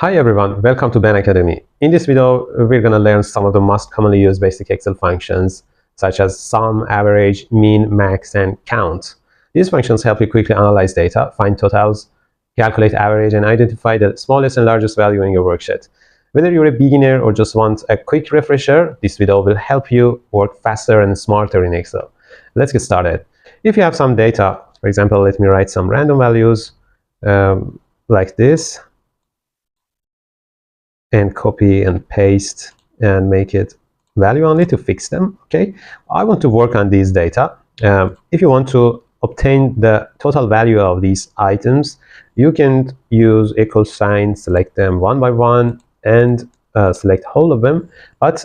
Hi everyone, welcome to Ben Academy. In this video, we're going to learn some of the most commonly used basic Excel functions such as sum, average, mean, max, and count. These functions help you quickly analyze data, find totals, calculate average, and identify the smallest and largest value in your worksheet. Whether you're a beginner or just want a quick refresher, this video will help you work faster and smarter in Excel. Let's get started. If you have some data, for example, let me write some random values like this, and copy and paste and make it value only to fix them. Okay, I want to work on these data. If you want to obtain the total value of these items, you can use equal sign, select them one by one, and select whole of them. But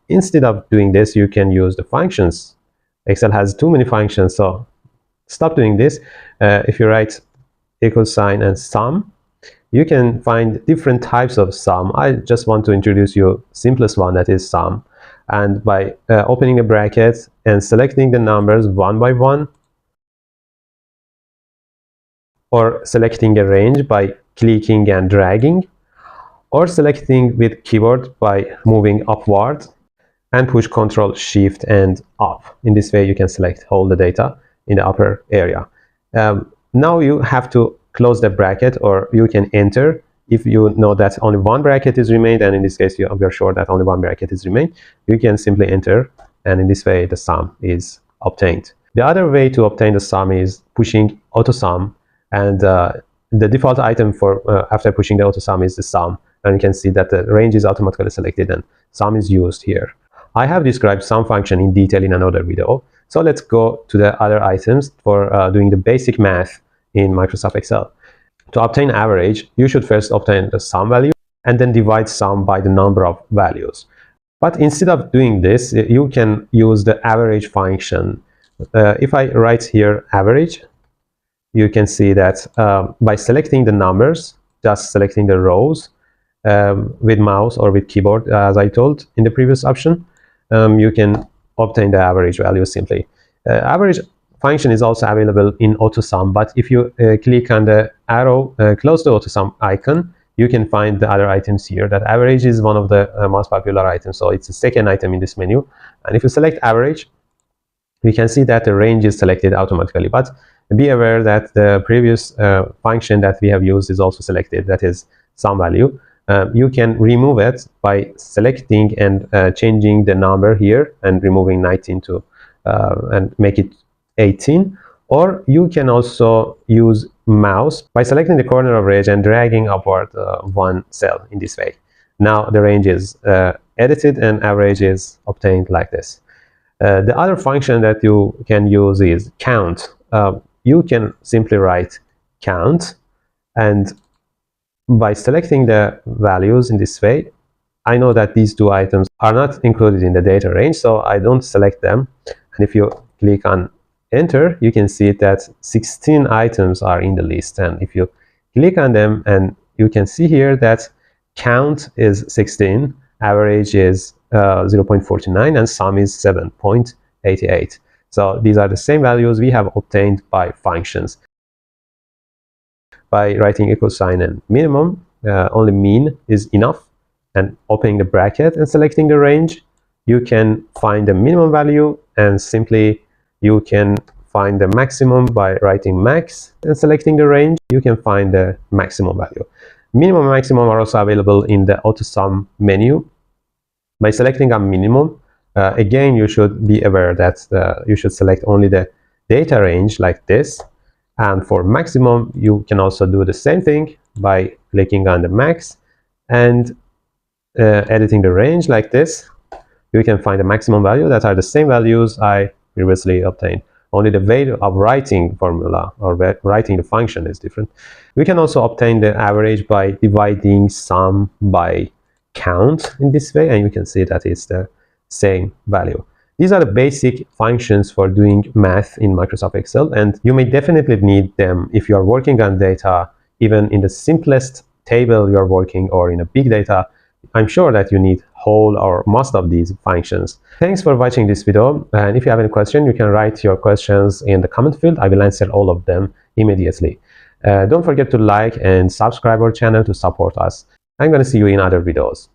instead of doing this, you can use the functions. Excel has too many functions, so stop doing this. If you write equal sign and sum, you can find different types of sum. I just want to introduce you simplest one, that is sum. And by opening a bracket and selecting the numbers one by one, or selecting a range by clicking and dragging, or selecting with keyboard by moving upward and push Ctrl Shift and up. In this way you can select all the data in the upper area. Now you have to close the bracket, or you can enter if you know that only one bracket is remained, and in this case you're sure that only one bracket is remained. You can simply enter, and in this way the sum is obtained. The other way to obtain the sum is pushing auto sum, and the default item for after pushing the auto sum is the sum, and you can see that the range is automatically selected and sum is used here. I have described sum function in detail in another video, so let's go to the other items for doing the basic math in Microsoft Excel. To obtain average, you should first obtain the sum value and then divide sum by the number of values. But instead of doing this, you can use the average function. If I write here average, you can see that by selecting the numbers, just selecting the rows with mouse or with keyboard, as I told in the previous option, you can obtain the average value simply. Average function is also available in AutoSum, but if you click on the arrow close to AutoSum icon, you can find the other items here. That average is one of the most popular items, so it's the second item in this menu. And if you select average, we can see that the range is selected automatically, but be aware that the previous function that we have used is also selected, that is sum value. You can remove it by selecting and changing the number here and removing 19 to and make it 18, or you can also use mouse by selecting the corner of range and dragging upward one cell in this way. Now the range is edited and average is obtained like this. The other function that you can use is count. You can simply write count, and by selecting the values in this way, I know that these two items are not included in the data range, so I don't select them. And if you click on enter, you can see that 16 items are in the list, and if you click on them, and you can see here that count is 16, average is 0.49, and sum is 7.88. So these are the same values we have obtained by functions. By writing equal sign and minimum, only mean is enough, and opening the bracket and selecting the range, you can find the minimum value, and simply you can find the maximum by writing max and selecting the range. You can find the maximum value. Minimum and maximum are also available in the AutoSum menu. By selecting a minimum, again, you should be aware that you should select only the data range like this. And for maximum, you can also do the same thing by clicking on the max and editing the range like this. You can find the maximum value that are the same values I previously obtained. Only the way of writing formula or writing the function is different. We can also obtain the average by dividing sum by count in this way, and you can see that it's the same value. These are the basic functions for doing math in Microsoft Excel, and you may definitely need them if you are working on data, even in the simplest table you are working, or in a big data. I'm sure that you need whole or most of these functions. Thanks for watching this video, and if you have any question, you can write your questions in the comment field. I will answer all of them immediately. Don't forget to like and subscribe our channel to support us. I'm going to see you in other videos.